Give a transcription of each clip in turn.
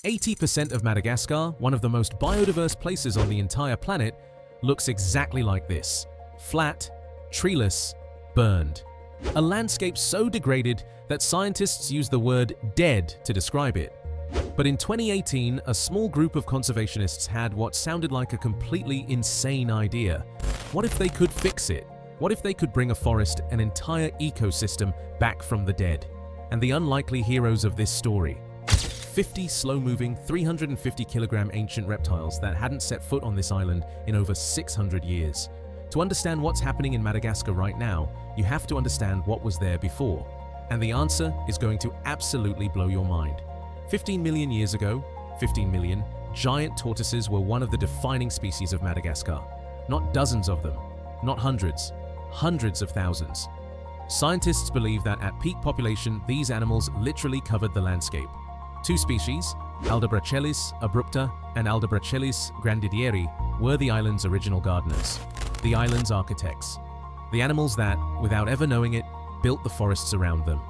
80% of Madagascar, one of the most biodiverse places on the entire planet, looks exactly like this. Flat, treeless, burned. A landscape so degraded that scientists use the word dead to describe it. But in 2018, a small group of conservationists had what sounded like a completely insane idea. What if they could fix it? What if they could bring a forest, an entire ecosystem, back from the dead? And the unlikely heroes of this story: 50 slow-moving, 350-kilogram ancient reptiles that hadn't set foot on this island in over 600 years. To understand what's happening in Madagascar right now, you have to understand what was there before. And the answer is going to absolutely blow your mind. 15 million years ago, 15 million, giant tortoises were one of the defining species of Madagascar. Not dozens of them, not hundreds, hundreds of thousands. Scientists believe that at peak population, these animals literally covered the landscape. Two species, Aldebrachellis abrupta and Aldebrachellis grandidieri, were the island's original gardeners, the island's architects, the animals that, without ever knowing it, built the forests around them.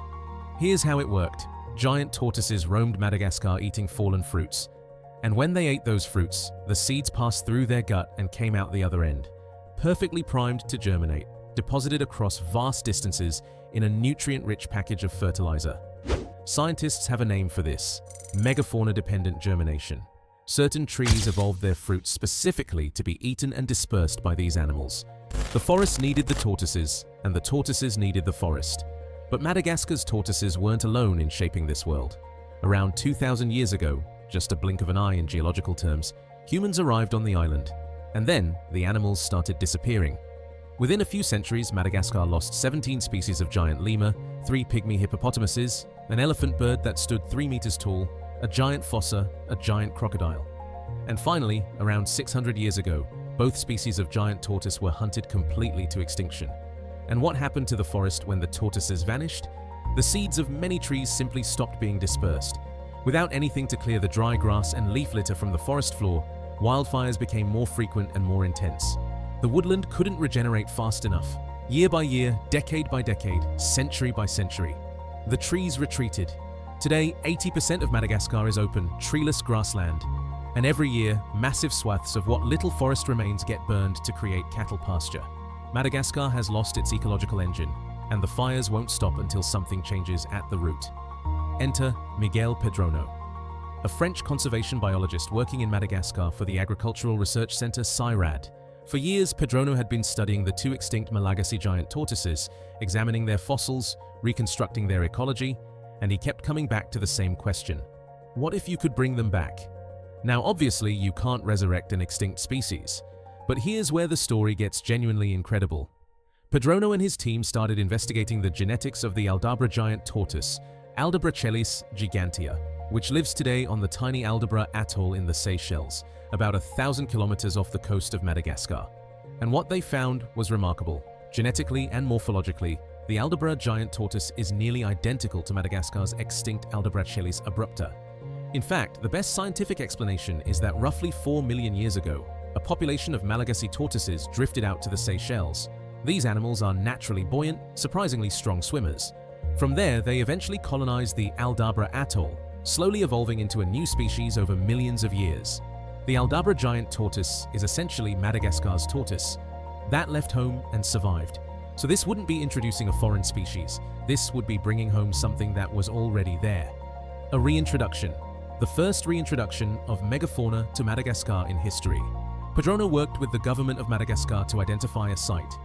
Here's how it worked. Giant tortoises roamed Madagascar eating fallen fruits. And when they ate those fruits, the seeds passed through their gut and came out the other end, perfectly primed to germinate, deposited across vast distances in a nutrient-rich package of fertilizer. Scientists have a name for this: megafauna-dependent germination. Certain trees evolved their fruits specifically to be eaten and dispersed by these animals. The forest needed the tortoises, and the tortoises needed the forest. But Madagascar's tortoises weren't alone in shaping this world. Around 2,000 years ago, just a blink of an eye in geological terms, humans arrived on the island. And then, the animals started disappearing. Within a few centuries, Madagascar lost 17 species of giant lemur, 3 pygmy hippopotamuses, an elephant bird that stood 3 meters tall, a giant fossa, a giant crocodile. And finally, around 600 years ago, both species of giant tortoise were hunted completely to extinction. And what happened to the forest when the tortoises vanished? The seeds of many trees simply stopped being dispersed. Without anything to clear the dry grass and leaf litter from the forest floor, wildfires became more frequent and more intense. The woodland couldn't regenerate fast enough. Year by year, decade by decade, century by century, the trees retreated. Today, 80% of Madagascar is open, treeless grassland. And every year, massive swaths of what little forest remains get burned to create cattle pasture. Madagascar has lost its ecological engine, and the fires won't stop until something changes at the root. Enter Miguel Pedrono, a French conservation biologist working in Madagascar for the Agricultural Research Center CIRAD. For years, Pedrono had been studying the 2 extinct Malagasy giant tortoises, examining their fossils, reconstructing their ecology, and he kept coming back to the same question: what if you could bring them back? Now, obviously, you can't resurrect an extinct species, but here's where the story gets genuinely incredible. Pedrono and his team started investigating the genetics of the Aldabra giant tortoise, Aldebrachellis gigantea, which lives today on the tiny Aldabra atoll in the Seychelles, about 1,000 kilometers off the coast of Madagascar. And what they found was remarkable. Genetically and morphologically, the Aldabra giant tortoise is nearly identical to Madagascar's extinct Aldebrachellis abrupta. In fact, the best scientific explanation is that roughly 4 million years ago, a population of Malagasy tortoises drifted out to the Seychelles. These animals are naturally buoyant, surprisingly strong swimmers. From there, they eventually colonized the Aldabra atoll, slowly evolving into a new species over millions of years. The Aldabra giant tortoise is essentially Madagascar's tortoise. That left home and survived. So this wouldn't be introducing a foreign species. This would be bringing home something that was already there. A reintroduction. The first reintroduction of megafauna to Madagascar in history. Pedrono worked with the government of Madagascar to identify a site,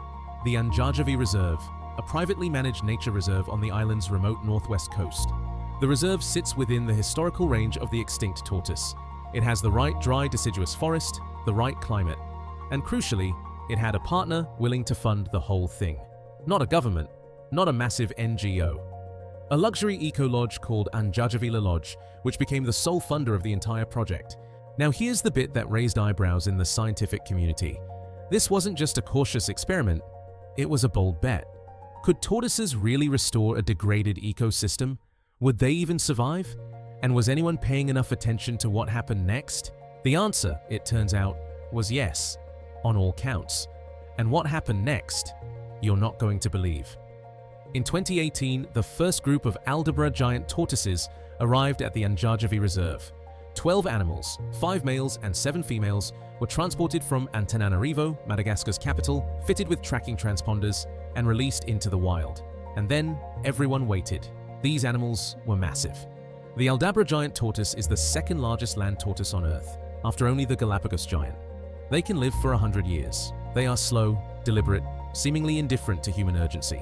the Anjajavi Reserve, a privately managed nature reserve on the island's remote northwest coast. The reserve sits within the historical range of the extinct tortoise. It has the right dry deciduous forest, the right climate, and crucially, it had a partner willing to fund the whole thing. Not a government, not a massive NGO. A luxury eco-lodge called Anjajavi Lodge, which became the sole funder of the entire project. Now here's the bit that raised eyebrows in the scientific community. This wasn't just a cautious experiment, it was a bold bet. Could tortoises really restore a degraded ecosystem? Would they even survive? And was anyone paying enough attention to what happened next? The answer, it turns out, was yes, on all counts. And what happened next, you're not going to believe. In 2018, the first group of Aldabra giant tortoises arrived at the Anjajavi Reserve. 12 animals, 5 males and 7 females, were transported from Antananarivo, Madagascar's capital, fitted with tracking transponders, and released into the wild. And then everyone waited. These animals were massive. The Aldabra giant tortoise is the second largest land tortoise on Earth, after only the Galapagos giant. They can live for 100 years. They are slow, deliberate, seemingly indifferent to human urgency.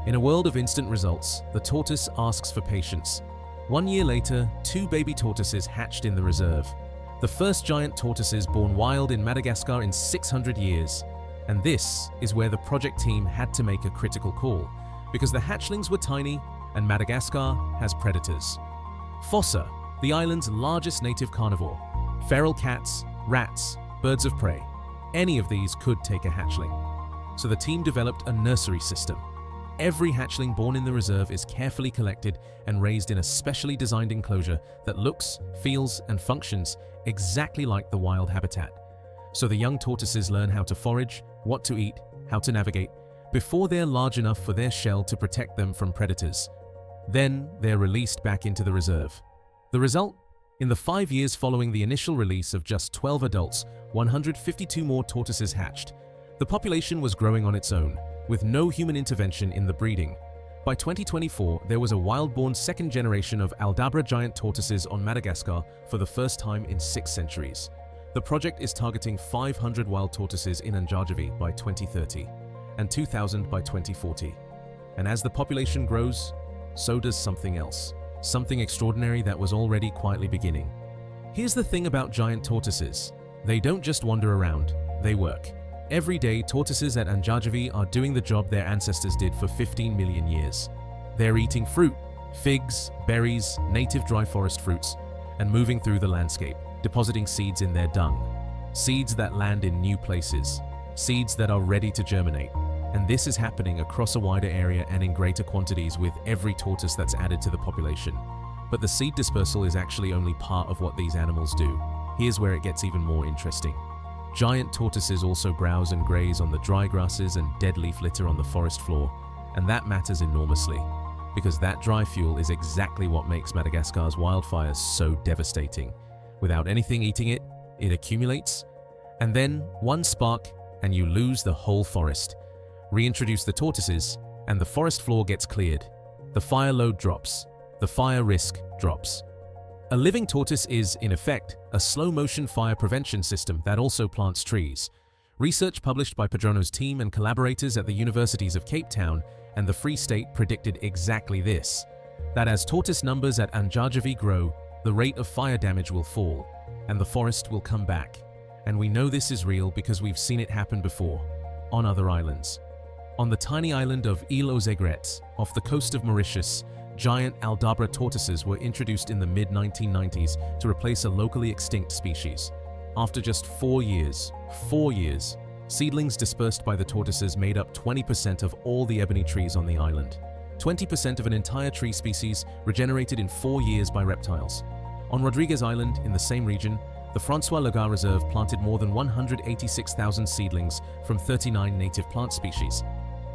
In a world of instant results, the tortoise asks for patience. 1 year later, 2 baby tortoises hatched in the reserve. The first giant tortoises born wild in Madagascar in 600 years. And this is where the project team had to make a critical call, because the hatchlings were tiny and Madagascar has predators. Fossa, the island's largest native carnivore. Feral cats, rats, birds of prey. Any of these could take a hatchling. So the team developed a nursery system. Every hatchling born in the reserve is carefully collected and raised in a specially designed enclosure that looks, feels, and functions exactly like the wild habitat. So the young tortoises learn how to forage, what to eat, how to navigate, before they're large enough for their shell to protect them from predators. Then they're released back into the reserve. The result? In the 5 years following the initial release of just 12 adults, 152 more tortoises hatched. The population was growing on its own, with no human intervention in the breeding. By 2024, there was a wild-born second generation of Aldabra giant tortoises on Madagascar for the first time in 6 centuries. The project is targeting 500 wild tortoises in Anjarjavi by 2030 and 2,000 by 2040. And as the population grows, so does something else. Something extraordinary that was already quietly beginning. Here's the thing about giant tortoises. They don't just wander around, they work. Every day, tortoises at Anjarjavi are doing the job their ancestors did for 15 million years. They're eating fruit, figs, berries, native dry forest fruits, and moving through the landscape, depositing seeds in their dung. Seeds that land in new places. Seeds that are ready to germinate. And this is happening across a wider area and in greater quantities with every tortoise that's added to the population. But the seed dispersal is actually only part of what these animals do. Here's where it gets even more interesting. Giant tortoises also browse and graze on the dry grasses and dead leaf litter on the forest floor, and that matters enormously, because that dry fuel is exactly what makes Madagascar's wildfires so devastating. Without anything eating it, it accumulates, and then one spark and you lose the whole forest. Reintroduce the tortoises, and the forest floor gets cleared. The fire load drops. The fire risk drops. A living tortoise is, in effect, a slow-motion fire prevention system that also plants trees. Research published by Padrono's team and collaborators at the Universities of Cape Town and the Free State predicted exactly this: that as tortoise numbers at Anjarjavi grow, the rate of fire damage will fall, and the forest will come back. And we know this is real because we've seen it happen before, on other islands. On the tiny island of Île aux Aigrettes, off the coast of Mauritius, giant Aldabra tortoises were introduced in the mid-1990s to replace a locally extinct species. After just 4 years, seedlings dispersed by the tortoises made up 20% of all the ebony trees on the island. 20% of an entire tree species regenerated in 4 years by reptiles. On Rodriguez Island, in the same region, the François Legar Reserve planted more than 186,000 seedlings from 39 native plant species,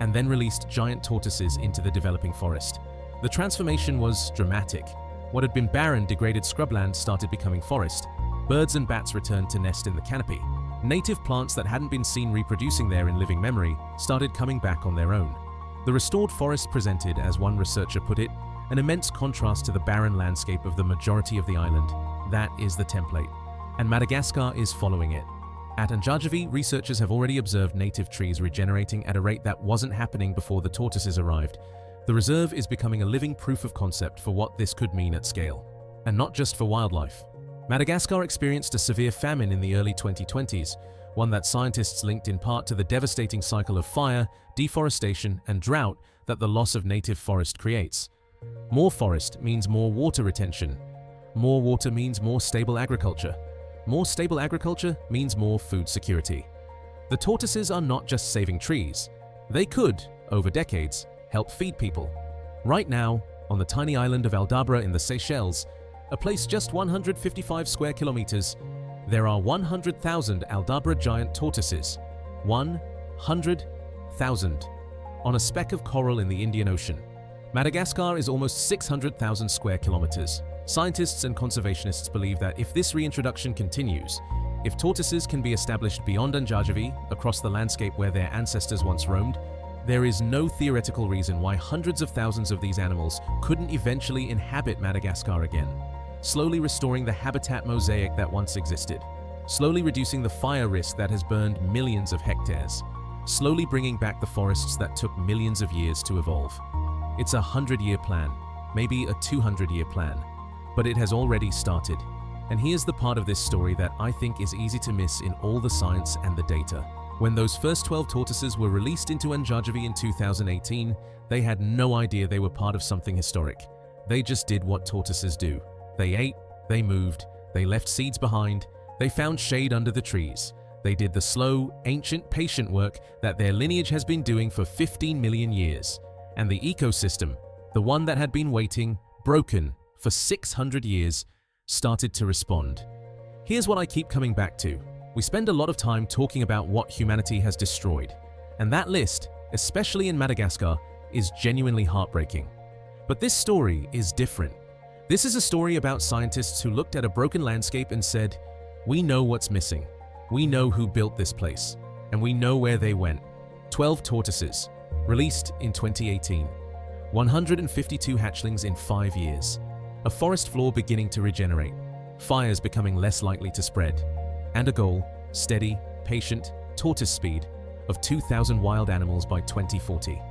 and then released giant tortoises into the developing forest. The transformation was dramatic. What had been barren, degraded scrubland started becoming forest. Birds and bats returned to nest in the canopy. Native plants that hadn't been seen reproducing there in living memory started coming back on their own. The restored forest presented, as one researcher put it, an immense contrast to the barren landscape of the majority of the island. That is the template, and Madagascar is following it. At Anjarjavi, researchers have already observed native trees regenerating at a rate that wasn't happening before the tortoises arrived. The reserve is becoming a living proof of concept for what this could mean at scale. And not just for wildlife. Madagascar experienced a severe famine in the early 2020s, one that scientists linked in part to the devastating cycle of fire, deforestation, and drought that the loss of native forest creates. More forest means more water retention. More water means more stable agriculture. More stable agriculture means more food security. The tortoises are not just saving trees. They could, over decades, help feed people. Right now, on the tiny island of Aldabra in the Seychelles, a place just 155 square kilometers, there are 100,000 Aldabra giant tortoises. 100,000. On a speck of coral in the Indian Ocean. Madagascar is almost 600,000 square kilometers. Scientists and conservationists believe that if this reintroduction continues, if tortoises can be established beyond Anjarjavi, across the landscape where their ancestors once roamed, there is no theoretical reason why hundreds of thousands of these animals couldn't eventually inhabit Madagascar again, slowly restoring the habitat mosaic that once existed, slowly reducing the fire risk that has burned millions of hectares, slowly bringing back the forests that took millions of years to evolve. It's a 100-year plan, maybe a 200-year plan, but it has already started. And here's the part of this story that I think is easy to miss in all the science and the data. When those first 12 tortoises were released into Anjarjavi in 2018, they had no idea they were part of something historic. They just did what tortoises do. They ate, they moved, they left seeds behind, they found shade under the trees. They did the slow, ancient, patient work that their lineage has been doing for 15 million years. And the ecosystem, the one that had been waiting, broken, for 600 years, started to respond. Here's what I keep coming back to. We spend a lot of time talking about what humanity has destroyed, and that list, especially in Madagascar, is genuinely heartbreaking. But this story is different. This is a story about scientists who looked at a broken landscape and said, "We know what's missing. We know who built this place, and we know where they went." 12 tortoises, released in 2018. 152 hatchlings in 5 years. A forest floor beginning to regenerate, fires becoming less likely to spread, and a goal, steady, patient, tortoise speed, of 2,000 wild animals by 2040.